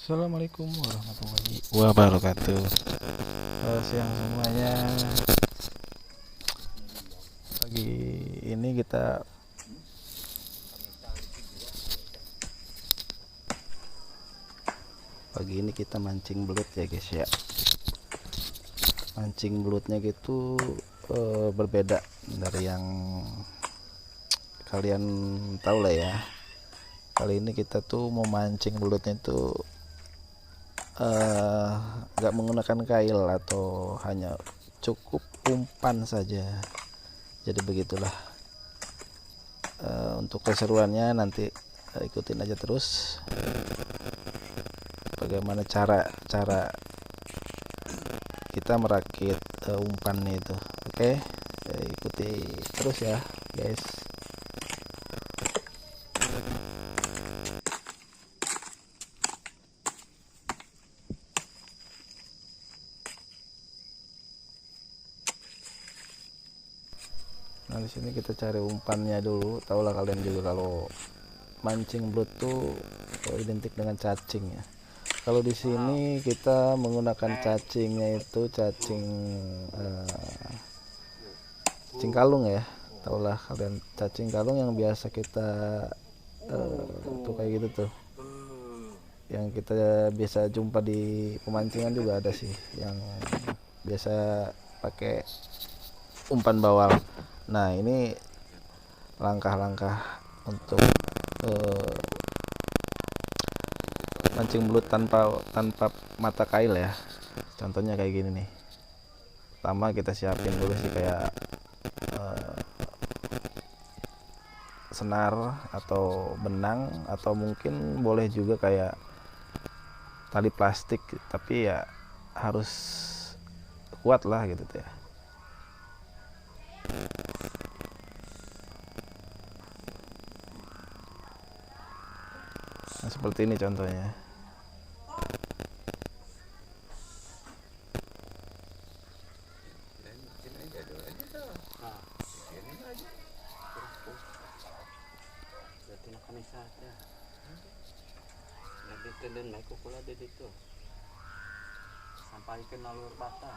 Assalamualaikum warahmatullahi wabarakatuh. Siang semuanya. Pagi ini kita mancing belut ya guys ya. Mancing belutnya gitu berbeda dari yang kalian tahu lah ya. Kali ini kita tuh mau mancing belutnya itu nggak menggunakan kail atau hanya cukup umpan saja. Jadi begitulah. Untuk keseruannya nanti ikutin aja terus bagaimana cara kita merakit umpannya itu. Oke, ikuti terus ya guys. Nah, di sini kita cari umpannya dulu. Tahulah kalian juga kalau mancing belut tuh identik dengan cacing ya. Kalau di sini kita menggunakan cacingnya itu cacing kalung ya. Tahulah kalian cacing kalung yang biasa kita tuh kayak gitu tuh. Yang kita biasa jumpa di pemancingan juga ada sih yang biasa pakai umpan bawal. Nah, ini langkah-langkah untuk mancing belut tanpa mata kail ya. Contohnya kayak gini nih. Pertama kita siapin dulu sih kayak senar atau benang, atau mungkin boleh juga kayak tali plastik, tapi ya harus kuat lah gitu ya. Nah, seperti ini contohnya. Sampai ke nalur bata.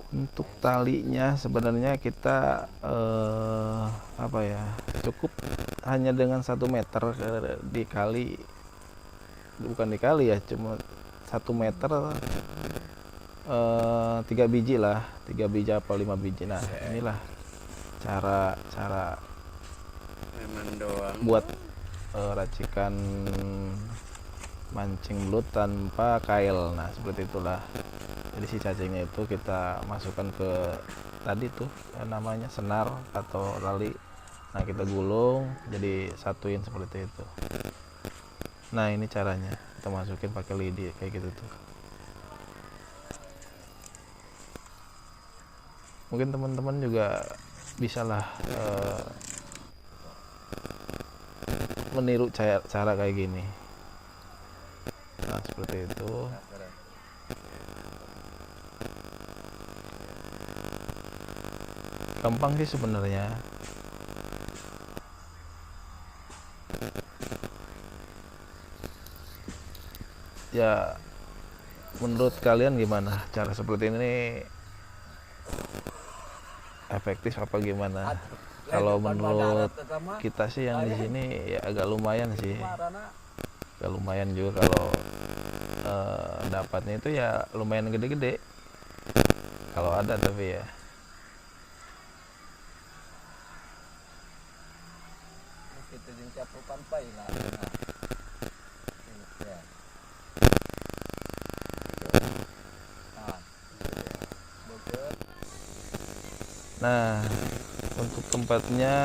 Untuk talinya sebenarnya kita apa ya, cukup hanya dengan 1 meter dikali, bukan dikali ya, cuma 1 meter 3 biji lah, 3 biji apa 5 biji. Nah, inilah cara buat racikan mancing belut tanpa kail. Nah, seperti itulah. Jadi si cacingnya itu kita masukkan ke tadi tuh namanya senar atau tali. Nah, kita gulung jadi satuin seperti itu. Nah, ini caranya, kita masukin pakai lidi kayak gitu tuh. Mungkin teman-teman juga bisalah meniru cara kayak gini. Nah, seperti itu. Gampang sih sebenarnya. Ya, menurut kalian gimana cara seperti ini, efektif apa gimana? Kalau menurut kita sih yang di sini ya agak lumayan sih. Agak lumayan juga kalau dapatnya itu ya lumayan gede-gede. Kalau ada tapi ya. Nah, untuk tempatnya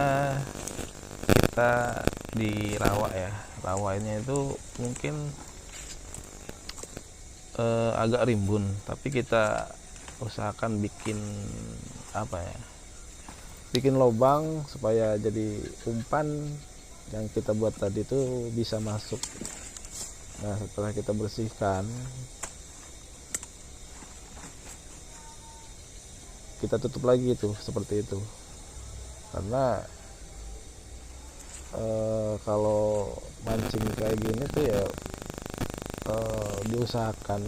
kita di rawa ya. Rawanya itu mungkin agak rimbun, tapi kita usahakan bikin apa ya, bikin lubang supaya jadi umpan yang kita buat tadi itu bisa masuk. Nah, setelah kita bersihkan kita tutup lagi itu seperti itu. Karena kalau mancing kayak gini tuh ya diusahakan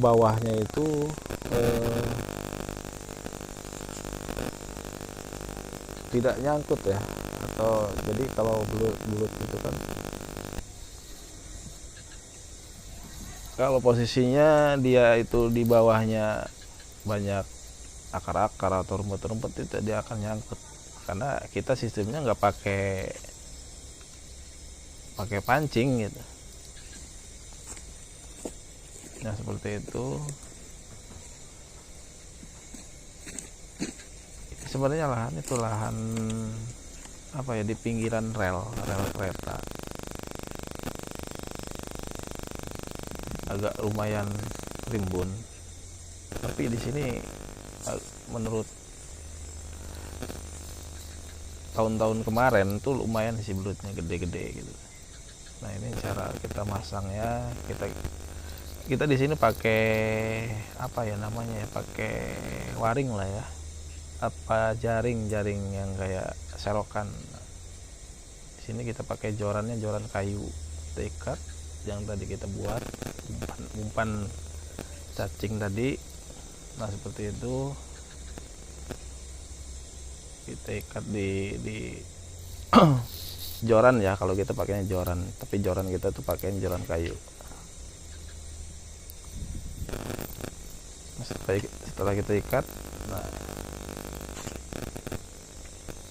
bawahnya itu tidak nyangkut ya, atau jadi kalau belut itu kan kalau posisinya dia itu di bawahnya banyak akar-akar atau rumput-rumput itu dia akan nyangkut, karena kita sistemnya nggak pakai pancing gitu. Nah seperti itu. Sebenarnya lahan itu lahan apa ya, di pinggiran rel kereta, agak lumayan rimbun, tapi di sini menurut tahun-tahun kemarin tuh lumayan sih belutnya, gede-gede gitu. Nah ini cara kita masangnya, kita di sini pakai apa ya namanya ya, pakai waring lah ya, apa jaring yang kayak selokan. Di sini kita pakai joran kayu ikat yang tadi kita buat, umpan cacing tadi. Nah seperti itu kita ikat di joran ya, kalau kita pakainya joran, tapi joran kita tuh pakainya joran kayu. Setelah kita ikat, nah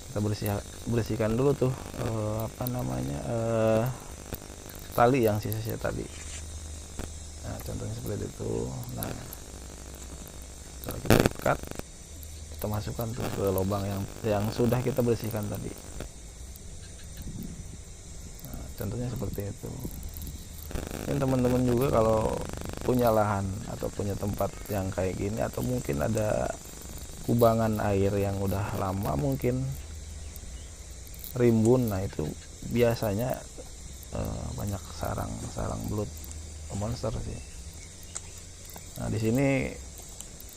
kita bersihkan dulu tuh tali yang sisa-sisa tadi. Nah contohnya seperti itu. Nah setelah kita ikat, kita masukkan tuh ke lubang yang sudah kita bersihkan tadi. Nah, contohnya seperti itu. Ini teman-teman juga kalau punya lahan atau punya tempat yang kayak gini, atau mungkin ada kubangan air yang udah lama mungkin rimbun, nah itu biasanya banyak sarang belut monster sih. Nah di sini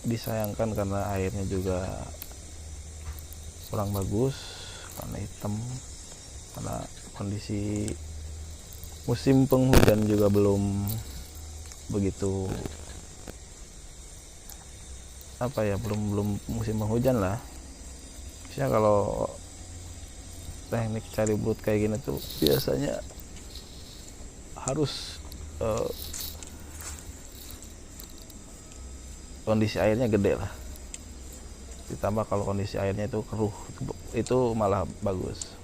disayangkan karena airnya juga kurang bagus, karena hitam, karena kondisi musim penghujan juga belum begitu apa ya, belum musim penghujan lah. Biasanya kalau teknik cari belut kayak gini tuh biasanya harus kondisi airnya gede lah, ditambah kalau kondisi airnya itu keruh, itu malah bagus.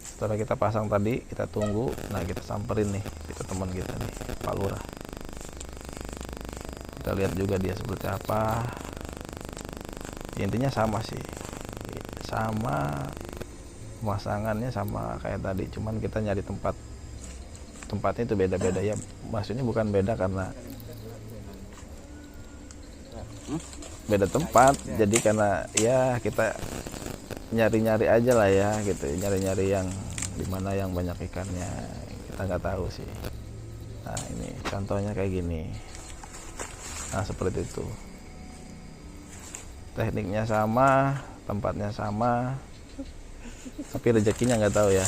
Setelah kita pasang tadi, kita tunggu. Nah kita samperin nih, kita teman kita nih, Pak Lurah, kita lihat juga dia seperti apa. Intinya sama sih, sama pemasangannya sama kayak tadi, cuman kita nyari tempatnya itu beda-beda ya. Maksudnya bukan beda karena beda tempat, jadi karena ya kita nyari-nyari aja lah ya gitu, nyari-nyari yang dimana yang banyak ikannya, kita nggak tahu sih. Nah ini contohnya kayak gini. Nah seperti itu, tekniknya sama, tempatnya sama, tapi rezekinya nggak tahu ya.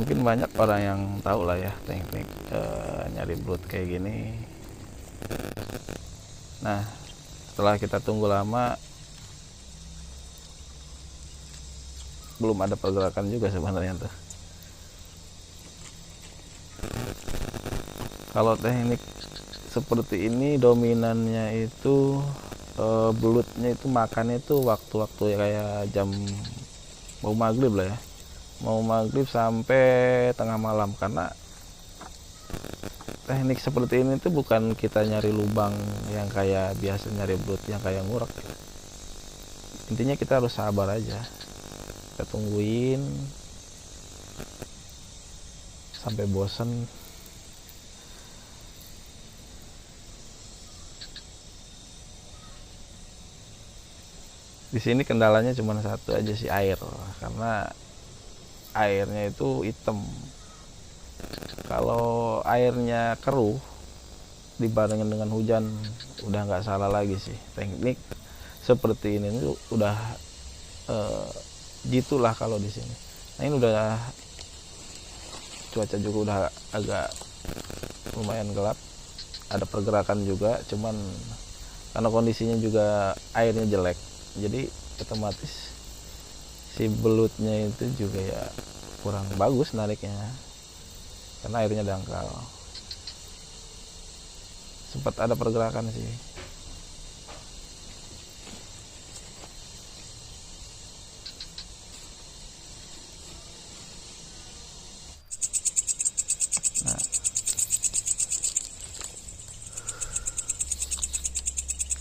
Mungkin banyak orang yang tahu lah ya teknik nyari belut kayak gini. Nah setelah kita tunggu lama, belum ada pergerakan juga sebenarnya tuh. Kalau teknik seperti ini dominannya itu belutnya itu makannya itu waktu-waktu ya, kayak jam mau maghrib lah ya, mau maghrib sampai tengah malam. Karena teknik seperti ini tuh bukan kita nyari lubang yang kayak biasa nyari belut yang kayak ngurek. Intinya kita harus sabar aja, kita tungguin sampai bosen. Di sini kendalanya cuma satu aja sih, air, karena airnya itu hitam. Kalau airnya keruh dibandingkan dengan hujan, udah nggak salah lagi sih. Teknik seperti ini tuh udah gitulah kalau di sini. Nah ini udah cuaca juga udah agak lumayan gelap, ada pergerakan juga, cuman karena kondisinya juga airnya jelek, jadi otomatis si belutnya itu juga ya kurang bagus nariknya karena airnya dangkal. Sempat ada pergerakan sih. Nah,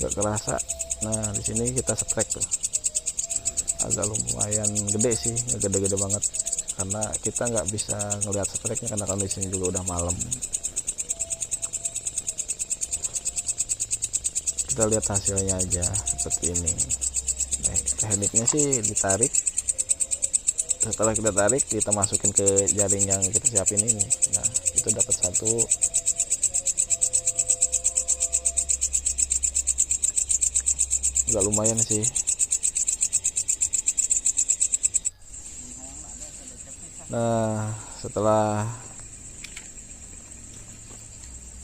gak kerasa. Nah di sini kita setrek tuh, agak lumayan gede sih, nggak gede-gede banget karena kita nggak bisa ngelihat streknya karena kondisinya juga udah malam. Kita lihat hasilnya aja seperti ini. Nah, tekniknya sih ditarik, setelah kita tarik kita masukin ke jaring yang kita siapin ini. Nah itu dapat satu, nggak lumayan sih. Nah setelah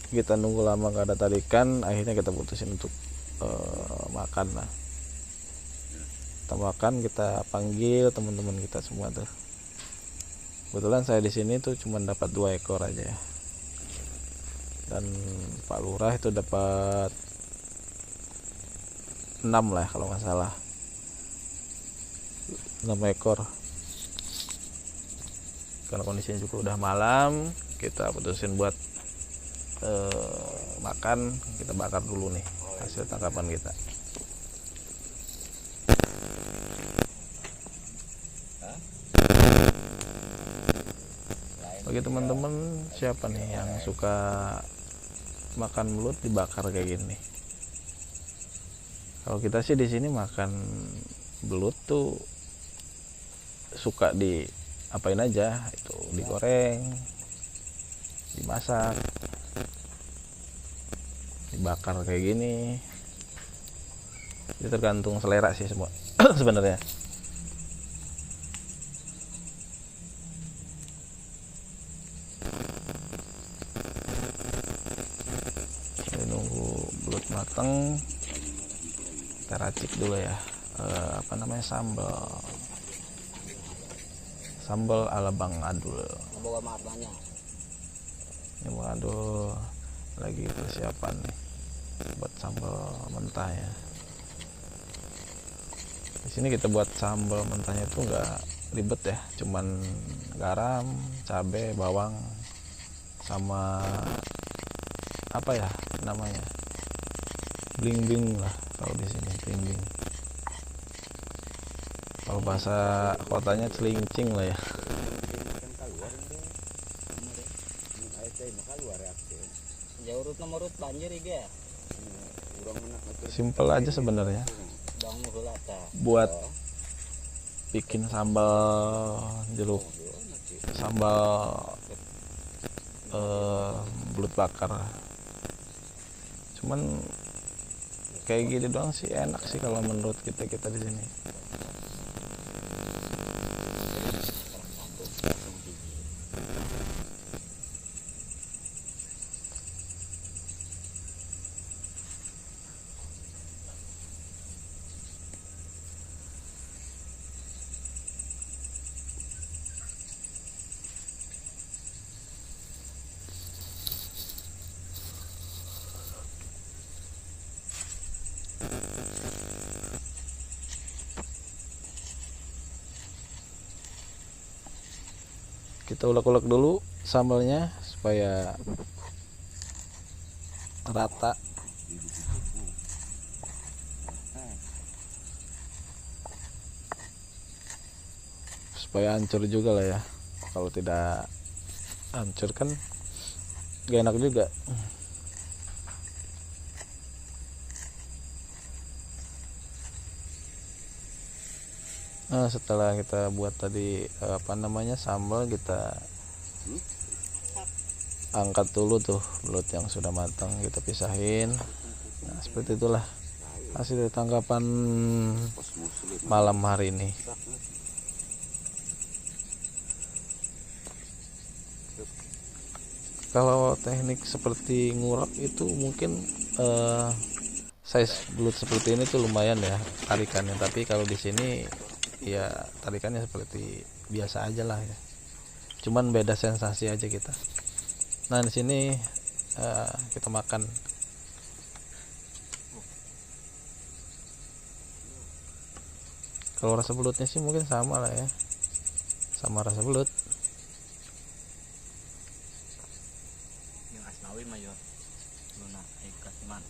kita nunggu lama gak ada tarikan, akhirnya kita putusin untuk makan. Nah kita makan, kita panggil teman-teman kita semua tuh. Kebetulan saya di sini tuh cuma dapat 2 ekor aja ya, dan Pak Lurah itu dapat 6 lah kalau nggak salah, 6 ekor. Karena kondisinya juga udah malam, kita putusin buat makan. Kita bakar dulu nih hasil tangkapan kita. Bagi teman-teman siapa nih yang suka makan belut dibakar kayak gini? Kalau kita sih di sini makan belut tuh suka di apain aja, itu digoreng, dimasak, dibakar kayak gini. Itu tergantung selera sih semua sebenarnya. Saya nunggu belut mateng, kita racik dulu ya. Sambal ala Bang Adul. Ini Bang Adul lagi persiapan nih buat sambal mentah ya. Di sini kita buat sambal mentahnya itu nggak ribet ya, cuman garam, cabai, bawang, sama apa ya namanya, bling-bling lah kalau di sini, bling-bling. Kalau bahasa kotanya celincing lah ya. Simple aja sebenarnya buat bikin sambal jeruk, sambal belut bakar. Cuman kayak gini doang sih enak sih kalau menurut kita di sini. Kita ulek-ulek dulu sambalnya supaya rata. Supaya hancur juga lah ya. Kalau tidak hancur kan gak enak juga. Nah, setelah kita buat tadi apa namanya sambal, kita angkat dulu tuh belut yang sudah matang, kita pisahin. Nah, seperti itulah hasil tangkapan malam hari ini. Kalau teknik seperti ngurap itu mungkin size belut seperti ini tuh lumayan ya tarikannya, tapi kalau di sini ya tarikannya seperti biasa aja lah ya, cuman beda sensasi aja kita. Nah di sini kita makan. Kalau rasa belutnya sih mungkin sama lah ya, sama rasa belut. Yung asnawi mayor luna ay kasiman